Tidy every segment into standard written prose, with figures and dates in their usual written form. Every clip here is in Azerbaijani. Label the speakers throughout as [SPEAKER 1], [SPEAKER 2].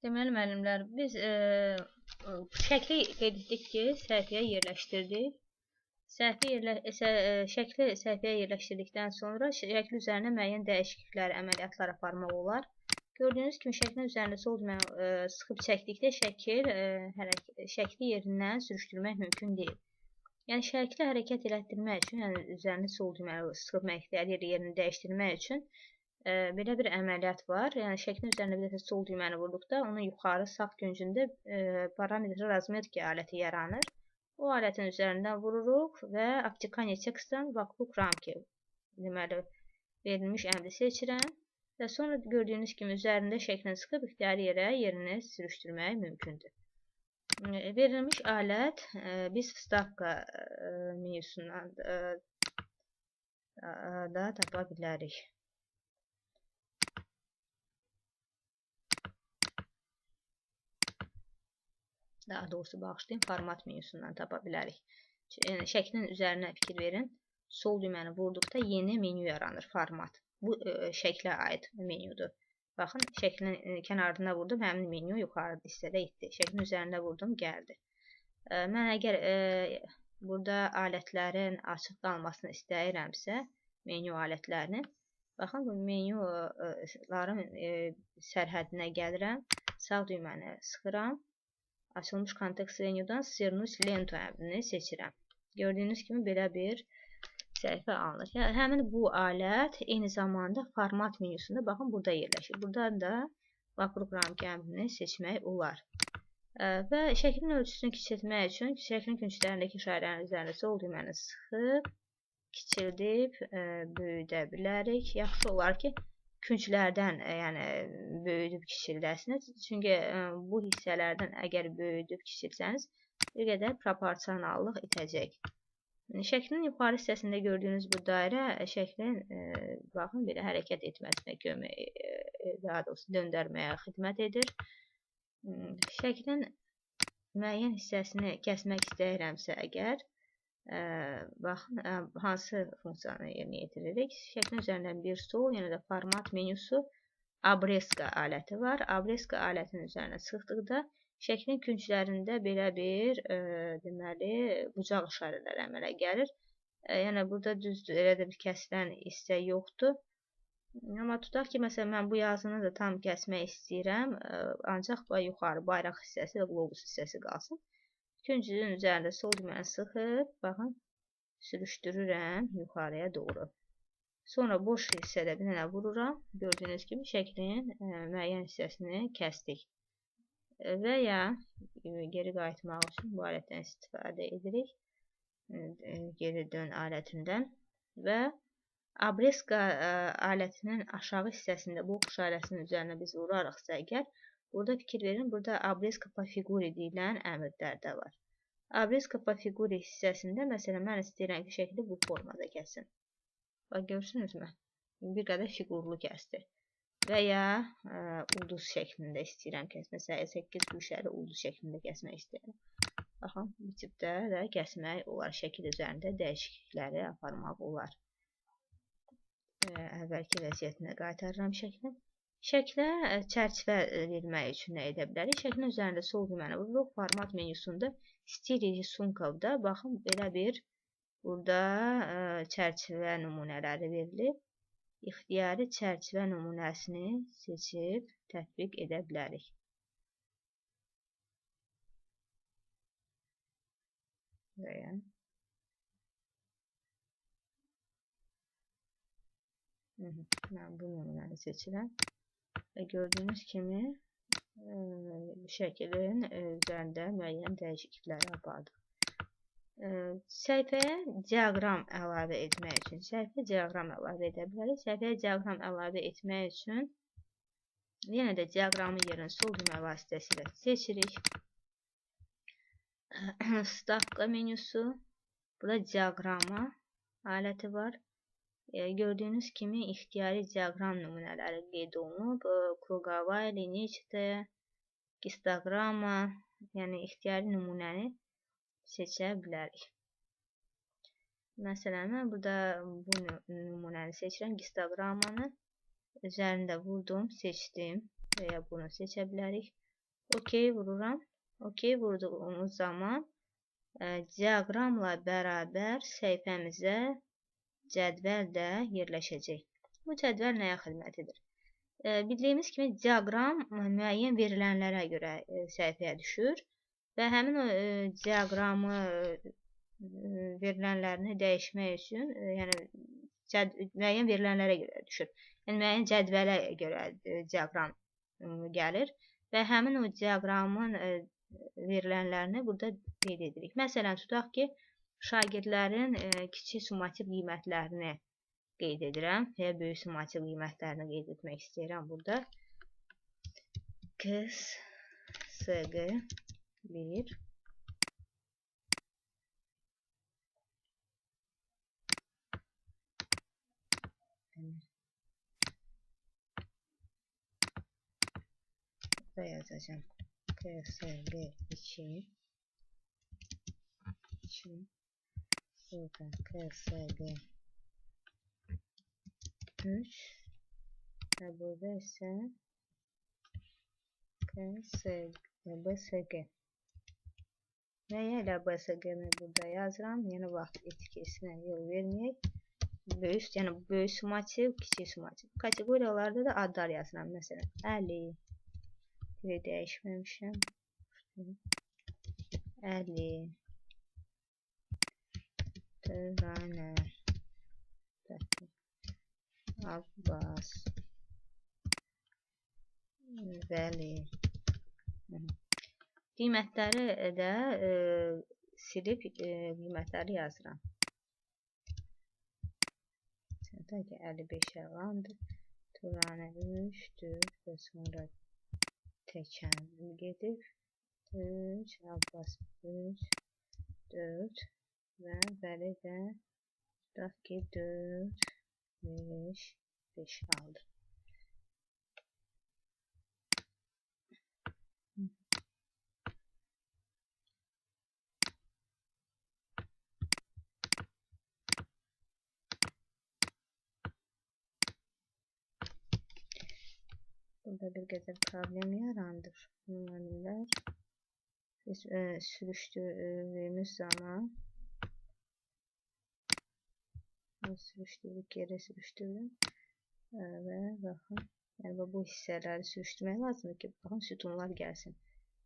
[SPEAKER 1] Deməli, müəllimlər, biz şəkli qeyd etdik ki, səhifəyə yerləşdirdik. Şəkli səhifəyə yerləşdirdikdən sonra şəkli üzərində müəyyən dəyişikliklər, əməliyyatlar aparmaq olar. Gördüyünüz kimi şəklin üzərində sol düyməni sıxıb çəkdikdə şəkli yerindən sürüşdürmək mümkün deyil. Yəni şəkli hərəkət elətdirmək üçün, yəni üzərində sol düyməni sıxıb məqsədi yerini dəyişdirmək üçün belə bir əməliyyat var. Yəni şəklin üzərində bir dəfə sol düyməni vurduqda onun yuxarı sağ küncündə parametr razmetki aləti yaranır. O alətin üzərindən vururuq və Optikane tekstdən Vakluk ramki deməli verilmiş əmri seçirəm və sonra gördüyünüz kimi üzərində şəklini sıxıb ixtiyari yerə yerini sürüşdürmək mümkündür. Verilmiş alət biz vstavka menyusundan da tapa bilərik. Daha doğrusu bağışlayın, format menyusundan tapa bilərik. Yəni, şəklin üzərinə fikir verin. Sol düyməni vurduqda yeni menyu yaranır, format. Bu şəklə aid menyudur. Baxın, şəklin kənarına vurdum, həmin menyu yuxarı hissədə etdi. Şəklin üzərində vurdum, gəldi. Mən əgər burada alətlərin açıq qalmasını istəyirəmsə, menyu alətlərinin, baxın, bu menyuların sərhədinə gəlirəm, sağ düyməni sıxıram. Açılmış kontekst menyudan Sırnus Lento əmrini seçirəm. Gördüyünüz kimi belə bir səhifə alınır. Yəni, həmin bu alət eyni zamanda format menyusunda baxın burada yerləşir. Buradan da Vakluk ramki əmrini seçmək olar. Və şəklin ölçüsünü kiçiltmək üçün şəklin künclərindəki işarələrin üzərində sol düyməni sıxıb, kiçildib, böyüdə bilərik. Yaxşı olar ki, künclərdən böyüdüb kiçildəsiniz. Çünki bu hissələrdən əgər böyüdüb kiçilsəniz, bir qədər proporsionallıq itəcək. Şəklin yuxarı hissəsində gördüyünüz bu dairə şəklin baxın, belə hərəkət etməsinə kömək, daha doğrusu döndərməyə xidmət edir. Şəklin müəyyən hissəsini kəsmək istəyirəmsə əgər, baxın, hansı funksiyanı yerinə yetiririk. Şəklin üzərindən bir sol, yenə də format menyusu Abreska aləti var. Abreska alətinin üzərinə sıxdıqda şəklin künclərində belə bir deməli, bucaq işarələri əmələ gəlir. Yəni, burada düzdür, elə də bir kəsilən hissə yoxdur. Amma tutaq ki, məsələn, mən bu yazını da tam kəsmək istəyirəm. Ancaq yuxarı bayraq hissəsi və qlobus hissəsi qalsın. Küncün üzərində sol düyməni sıxıb, baxın, sürüşdürürəm yuxarıya doğru. Sonra boş hissədə bir dənə vururam. Gördüyünüz kimi şəklin müəyyən hissəsini kəsdik. Və ya geri qayıtmaq üçün bu alətdən istifadə edirik. Geri dön alətindən. Və Abreska alətinin aşağı hissəsində bu işarəsinin üzərinə biz vurarıqsa əgər, burada fikir verin, burada Abreska po figuri deyilən əmrlər də var. Abreska po figuri hissəsində, məsələn, mən istəyirəm ki, şəkli bu formada kəsin. Bax, görürsünüzmü? Bir qədər fiqurlu kəsdi. Və ya ulduz şəklində istəyirəm kəsmək. Məsələn, 8 güşəli ulduz şəklində kəsmək istəyirəm. Baxın, bu tipdə də kəsmək olar. Şəkil üzərində dəyişiklikləri aparmaq olar. Əvvəlki vəziyyətinə qaytarıram şəklin. Şəklə çərçivə vermək üçün nə edə bilərik? Şəklin üzərində sol düyməni vururuq. Format menyusunda Stil Risunkovda baxın, belə bir burada çərçivə nümunələri verilib. İxtiyari çərçivə nümunəsini seçib tətbiq edə bilərik. Mən bu nümunəni seçirəm. Və gördüyünüz kimi şəklin üzərində müəyyən dəyişiklikləri apardıq. Səhifəyə diaqram əlavə etmək üçün səhifə diaqram əlavə edə bilərik. Səhifəyə diaqram əlavə etmək üçün yenə də diaqramın yerini sol düymə vasitəsilə seçirik. Stavka menyusu. Burada diaqrama aləti var. Gördüyünüz kimi ixtiyari diaqram nümunələri qeyd olunub. Krugovaya, liniçitaya, histograma, yəni ixtiyari nümunəni seçə bilərik. Məsələn, mən burada bu nümunəni seçirəm, histogramanı. Üzərində vurdum, seçdim və ya bunu seçə bilərik. okey vururam. Okey vurduğumuz zaman diaqramla bərabər səhifəmizə cədvəl də yerləşəcək. Bu cədvəl nəyə xidmət edir? Bildiyimiz kimi diaqram müəyyən verilənlərə görə səhifəyə düşür və həmin o diaqramı verilənlərini dəyişmək üçün, yəni müəyyən verilənlərə görə düşür. Yəni müəyyən cədvələ görə diaqram gəlir və həmin o diaqramın verilənlərini burada qeyd edirik. Məsələn, tutaq ki, şagirdlərin kiçik summativ qiymətlərini qeyd edirəm və böyük summativ qiymətlərini qeyd etmək istəyirəm burada. KSG1 burada yazacağım. KSG2 burada KSG3 və burada isə BSG və ya BSG-ni burada yazıram. Yəni vaxt etikesinə yol verməyək. Yəni böyük summativ, kiçik summativ. Kateqoriyalarda da adlar yazıram. Məsələn, 50 dili dəyişməmişəm. 50 Turanə Abbas Vəli qiymətləri də silib qiymətləri yazıram. Təbii ki, 55 əlandır. Turanə 3, 4 və sonra təkən gedib 3, Abbas 3, 4 və Vəli də tutaq ki 4, 5 aldı. Burada bir qədər problem yarandır. Nümunələr biz sürüşdürdüyümüz zaman sürüşdürdük, geri sürüşdürdüm və baxın, yəni bu hissələri sürüşdürmək lazımdır ki, baxın sütunlar gəlsin.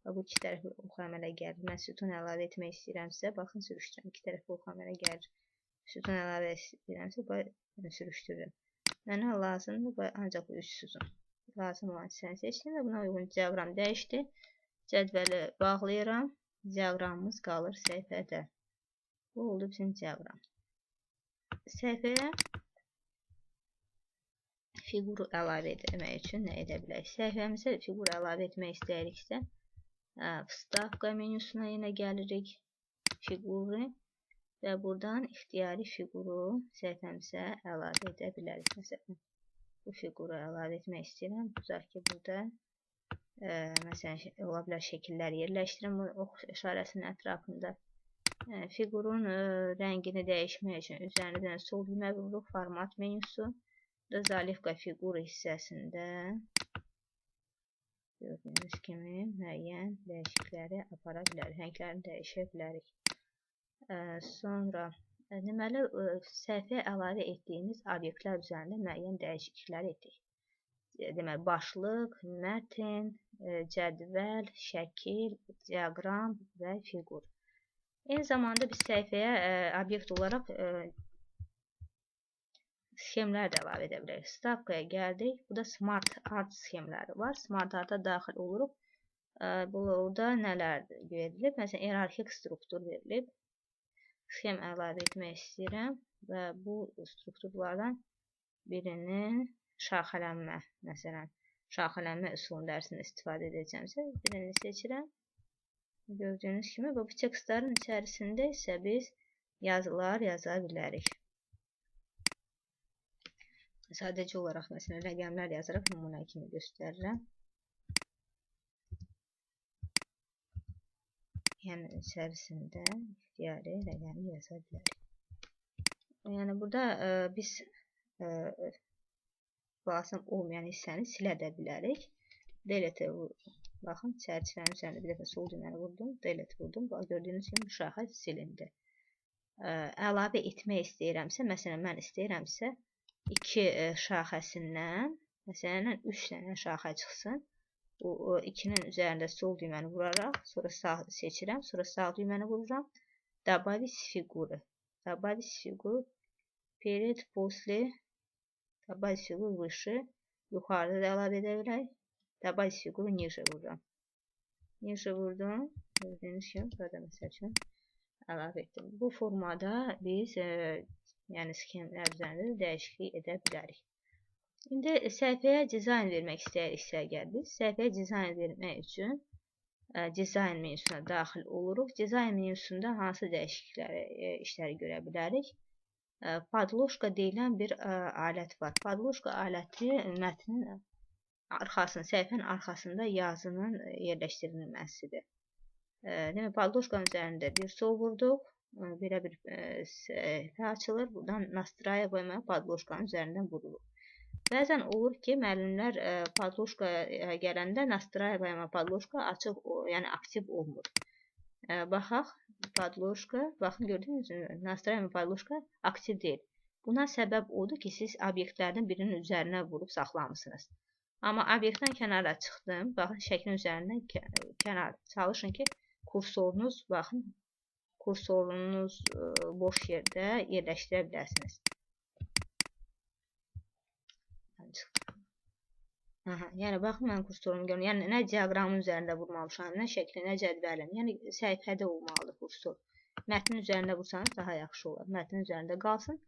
[SPEAKER 1] Bu iki tərəfli ox əmələ gəlir. Mən sütun əlavə etmək istəyirəmsə, baxın sürüşdürürəm. İki tərəfli ox əmələ gəlir. Sütun əlavə istəyirəmsə, sürüşdürürəm. Mənə lazımdır ancaq bu 3 sütun. Lazım olan hissəni seçdim və buna uyğun diaqram dəyişdi. Cədvəli bağlayıram. Diaqramımız qalır səhifədə. Bu oldu bizim diaqram. Səhifəyə fiqur əlavə etmək üçün nə edə bilərik? Səhifəmizə fiqur əlavə etmək istəyiriksə, Vstavka menüsuna yenə gəlirik. Fiquru və buradan ixtiyari fiquru səhifəmizə əlavə edə bilərik. Məsələn, bu fiquru əlavə etmək istəyirəm. Tutaq ki, burada məsələn, ola bilər şəkillər yerləşdirim ox işarəsinin ətrafında. Fiqurun rəngini dəyişmək üçün üzərindən sol düymə vururuq, format menüsü. Zalivka fiquru hissəsində gördüyünüz kimi müəyyən dəyişiklikləri apara bilərik. Rənglərini dəyişə bilərik. Sonra deməli, səhifəyə əlavə etdiyimiz obyektlər üzərində müəyyən dəyişikliklər etdik. Deməli, başlıq, mətn, cədvəl, şəkil, diaqram və fiqur. Eyni zamanda biz səhifəyə obyekt olaraq sxemlər də əlavə edə bilərik. Stavkaya gəldik. Burada Smart Art sxemləri var. Smart Art'a daxil oluruq. Burada nələr verilib? Məsələn, iyerarxik struktur verilib. Sxem əlavə etmək istəyirəm və bu strukturlardan birinin şaxələnmə, məsələn, şaxələnmə üsulun dərsində istifadə edəcəmsə, birini seçirəm. Gördüyünüz kimi, bu tekstlərin içərisində isə biz yazılar yaza bilərik. Sadəcə olaraq, məsələn, rəqəmlər yazaraq nümunə kimi göstərirəm. Yəni, içərisində ixtiyari rəqəmi yaza bilərik. Yəni, burada biz lazım olmayan hissəni silə də bilərik. Delete Baxın, çərçivənin üzərində bir dəfə sol düyməni vurdum, delete vurdum. Gördüyünüz kimi bu şaxə silindi. Əlavə etmək istəyirəmsə, məsələn, mən istəyirəmsə 2 şaxəsindən, məsələn, 3 dənə şaxə çıxsın. Bu 2-nin üzərində sol düyməni vuraraq, sonra sağ seçirəm, sonra sağ düyməni vururam. Добавить фигуры. Добавить фигуру перед, после, добавить фигуру выше. Yuxarıda da əlavə edə bilərik. Добавить фигуру ниже vururam. Ниже vurdum. Gördüyünüz kimi burada məsəl üçün əlavə etdim. Bu formada biz yəni sxemlər üzərində dəyişiklik edə bilərik. İndi səhifəyə dizayn vermək istəyiriksə əgər biz, səhifəyə dizayn vermək üçün dizayn menüsuna daxil oluruq. Dizayn menüsündə hansı dəyişiklikləri, işləri görə bilərik? Podloşka deyilən bir alət var. Podloşka aləti mətnin arxasında, səhifənin arxasında yazının yerləşdirilməsidir. Demək, podloşkanın üzərində bir sol vurduq. Belə bir səhifə açılır. Buradan настраиваемая podloşkanın üzərindən vurulur. Bəzən olur ki, müəllimlər podloşkaya gələndə настраиваемая podloşka açıq, yəni aktiv olmur. Baxaq, podloşka, baxın gördünüz mü? Настраиваемая podloşka aktiv deyil. Buna səbəb odur ki, siz obyektlərdən birinin üzərinə vurub saxlamısınız. Amma obyektdən kənara çıxdım. Baxın, şəklin üzərindən kənar çalışın ki, kursorunuz, baxın, kursorunuz boş yerdə yerləşdirə bilərsiniz. Yəni, baxın, mən kursorumu görürüm. Yəni, nə diaqramın üzərində vurmamışam, nə şəkli, nə cədvəlin. Yəni, səhifədə olmalıdır kursor. Mətnin üzərində vursanız daha yaxşı olar. Mətnin üzərində qalsın.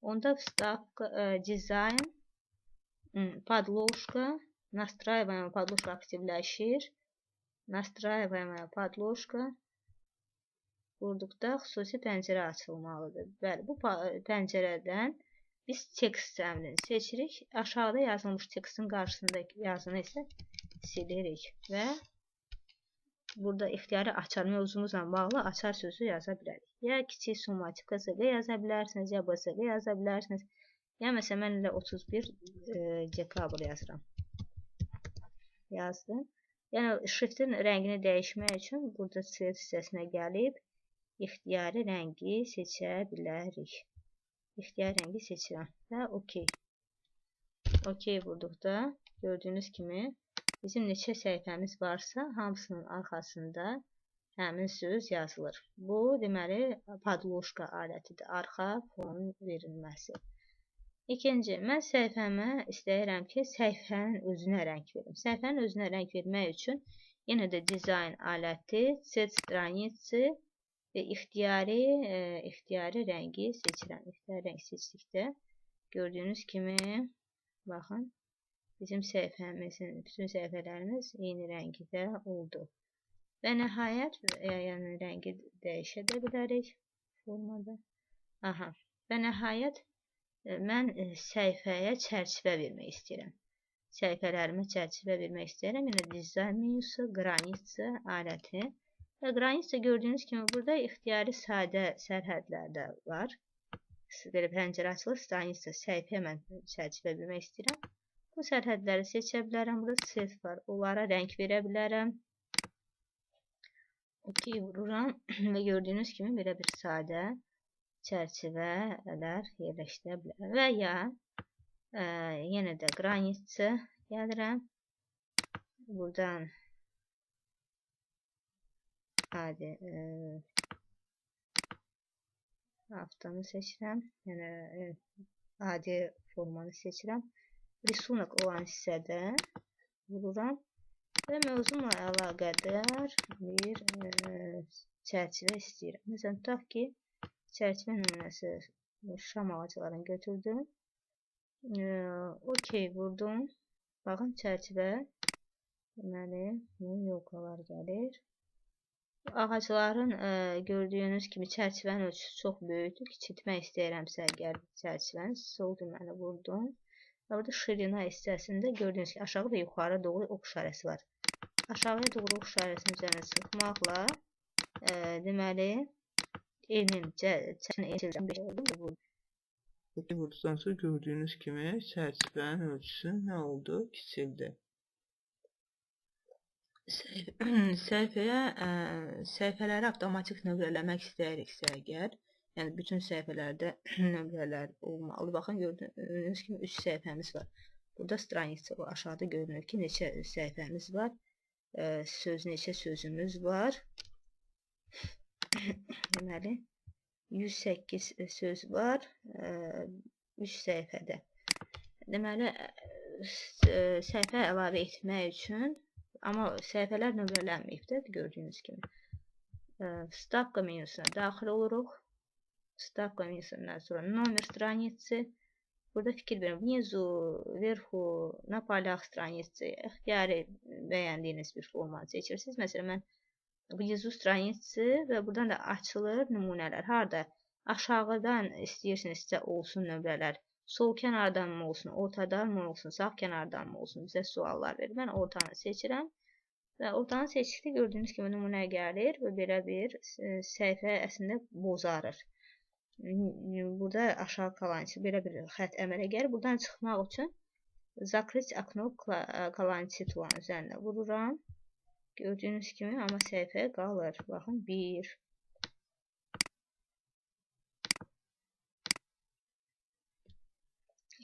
[SPEAKER 1] Onda вставка, dizayn, podloşka, настраиваемая podloşka aktivləşir. Настраиваемая podloşka vurduqda xüsusi pəncərə açılmalıdır. Bəli, bu pəncərədən biz tekst əmrini seçirik. Aşağıda yazılmış tekstin qarşısındakı yazını isə silirik və burada ixtiyari açar mövzumuzla bağlı açar sözü yaza bilərik. Ya kiçik summatik KZG yaza bilərsiniz, ya BSG yaza bilərsiniz. Ya məsələn, mən ilə 31 dekabr yazıram. Yazdım. Yəni, şriftin rəngini dəyişmək üçün burada siyah hissəsinə gəlib ixtiyari rəngi seçə bilərik. İxtiyar rəngi seçirəm və OK. OK vurduqda gördüyünüz kimi bizim neçə səhifəmiz varsa hamısının arxasında həmin söz yazılır. Bu deməli podloşka alətidir. Arxa fonun verilməsi. İkinci, mən səhifəmə istəyirəm ki, səhifənin özünə rəng verim. Səhifənin özünə rəng vermək üçün yenə də dizayn aləti, set stranitsi və ixtiyari rəngi seçirəm. İxtiyari rəng seçdikdə gördüyünüz kimi baxın, bizim səhifəmizin, bütün səhifələrimiz eyni rəngdə oldu. Və nəhayət, yəni rəngi dəyişə də bilərik formada. Və nəhayət, mən səhifəyə çərçivə vermək istəyirəm. Səhifələrimə çərçivə vermək istəyirəm. Yəni, dizayn menüsü, qranitsa aləti. Və qranitsa gördüyünüz kimi burada ixtiyari sadə sərhədlər də var. Belə pəncərə açılır, stranitsa səhifəyə mən çərçivə vermək istəyirəm. Bu sərhədləri seçə bilərəm. Burada set var. Onlara rəng verə bilərəm. OK vururam və gördüyünüz kimi belə bir sadə çərçivələr yerləşdirə bilərəm. Və ya yenə də qranitsa gəlirəm. Buradan adi haftanı seçirəm. Yəni adi formanı seçirəm. Risunaq olan hissədə vururam və mövzumla əlaqədar bir çərçivə istəyirəm. Məsələn, tutaq ki, çərçivə nümunəsi şam ağaclarını götürdüm. OK vurdum. Baxın, çərçivə deməli, yolqalar gəlir. Ağacların gördüyünüz kimi çərçivənin ölçüsü çox böyükdür. Kiçiltmək istəyirəmsə əgər çərçivəni sol düyməni vurdum. Və burada şirina hissəsində gördüyünüz ki, aşağı və yuxarı doğru ox işarəsi var. Aşağıya doğru ox işarəsinin üzərinə sıxmaqla deməli enin çərçivəni vurdum.
[SPEAKER 2] Vurduqdan sonra gördüyünüz kimi çərçivənin ölçüsü nə oldu? Kiçildi. Səhifələri avtomatik nömrələmək istəyiriksə əgər, yəni bütün səhifələrdə nömrələr olmalı. Baxın, gördüyünüz kimi 3 səhifəmiz var. Burada stranitsa var. Aşağıda görünür ki, neçə səhifəmiz var. Neçə sözümüz var. Deməli, 108 söz var 3 səhifədə. Deməli, səhifə əlavə etmək üçün, amma səhifələr nömrələnməyibdir, gördüyünüz kimi. Stavka menüsünə daxil oluruq. Stavka menüsündən sonra nomer stranitsi. Burada fikir verin. Внизу, вверху, на полях страничцы. İxtiyari bəyəndiyiniz bir format seçirsiniz. Məsələn, mən внизу страничцы və buradan da açılır nümunələr. Harada? Aşağıdan istəyirsinizsə olsun nömrələr. Sol kənardan mı olsun, ortadan mı olsun, sağ kənardan mı olsun? Bizə suallar verir. Mən ortanı seçirəm. Və ortanı seçdikdə gördüyünüz kimi nümunə gəlir və belə bir səhifə əslində bozarır. Burada aşağı kalançı belə bir xətt əmələ gəlir. Buradan çıxmaq üçün Zakrit okno kalançı tulan üzərində vururam. Gördüyünüz kimi, amma səhifə qalır. Baxın, 1.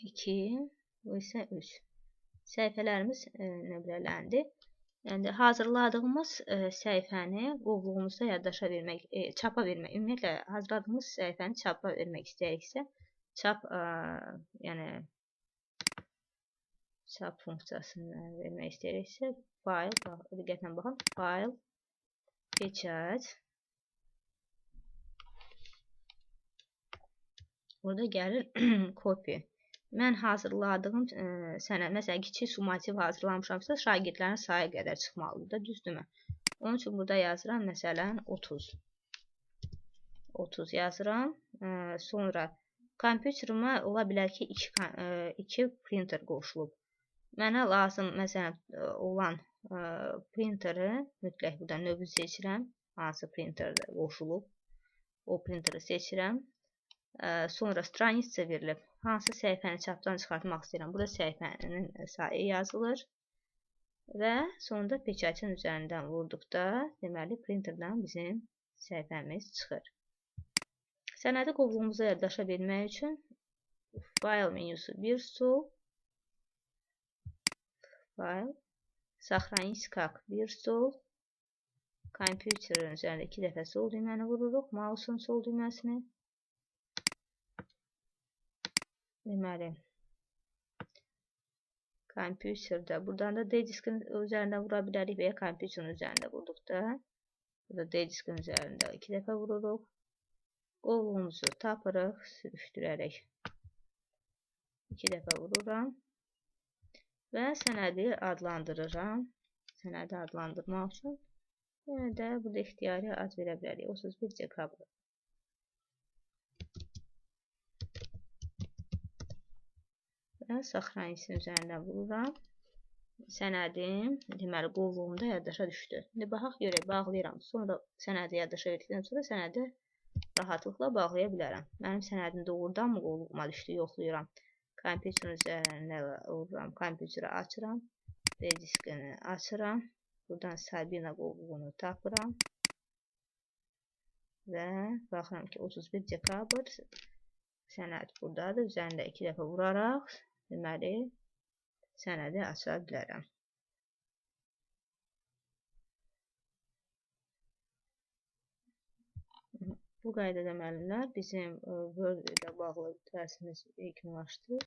[SPEAKER 2] İki, bu isə 3. Səhifələrimiz nömrələndi. Yəni, hazırladığımız səhifəni qovluğumuzda yaddaşa vermək, çapa vermək, ümumiyyətlə, hazırladığımız səhifəni çapa vermək istəyiriksə, çap funksiyasını vermək istəyiriksə, fayl, diqqətlə baxın, fayl, peçat. Burada gəlir copy. Mən hazırladığım sənəd, məsələn, kiçik summativ hazırlamışamsa, şagirdlərin sayı qədər çıxmalıdır da, düzdürmü? Onun üçün burada yazıram, məsələn, 30. 30 yazıram. Sonra kompüterima ola bilər ki, 2 printer qoşulub. Mənə lazım, məsələn, olan printeri mütləq burada növü seçirəm. Hansı printer qoşulub. O printeri seçirəm. Sonra stranitsa verilib. Hansı səhifəni çapdan çıxartmaq istəyirəm. Burada səhifənin sayı yazılır. Və sonunda peçatın üzərindən vurduqda, deməli, printerdən bizim səhifəmiz çıxır. Sənədi qovluğumuza yaddaşa vermək üçün fayl menüsü bir sol, fayl, saxranить как bir sol, kompüterin üzərində 2 dəfə sol düyməni vururuq, mouse'un sol düyməsini. Deməli, kompüterdə, buradan da D-diskin üzərində vura bilərik və ya kompüterin üzərində vurduqda, burada D-diskin üzərində 2 dəfə vururuq. Qovluğumuzu tapırıq, sürüşdürərək 2 dəfə vururam və sənədi adlandırıram. Sənədi adlandırmaq üçün yenə də burada ixtiyari ad verə bilərik. 31 dekabr. Və saxranıcının üzərindən vururam. Sənədim, deməli, qovluğumda yaddaşa düşdü. İndi baxaq görək, bağlayıram. Sonra sənədi yaddaşa verdikdən sonra sənədi rahatlıqla bağlaya bilərəm. Mənim sənədim doğrudan mı qovluğuma düşdü, yoxlayıram. Kompüterin üzərində vururam, kompüteri açıram. D-diskini açıram. Buradan Sabina qovluğunu tapıram. Və baxıram ki, 31 dekabr sənəd buradadır. Üzərində 2 dəfə vuraraq, deməli, sənədi aça bilərəm. Bu qaydada müəllimlər bizim Word ilə bağlı dərsimiz yekunlaşdı.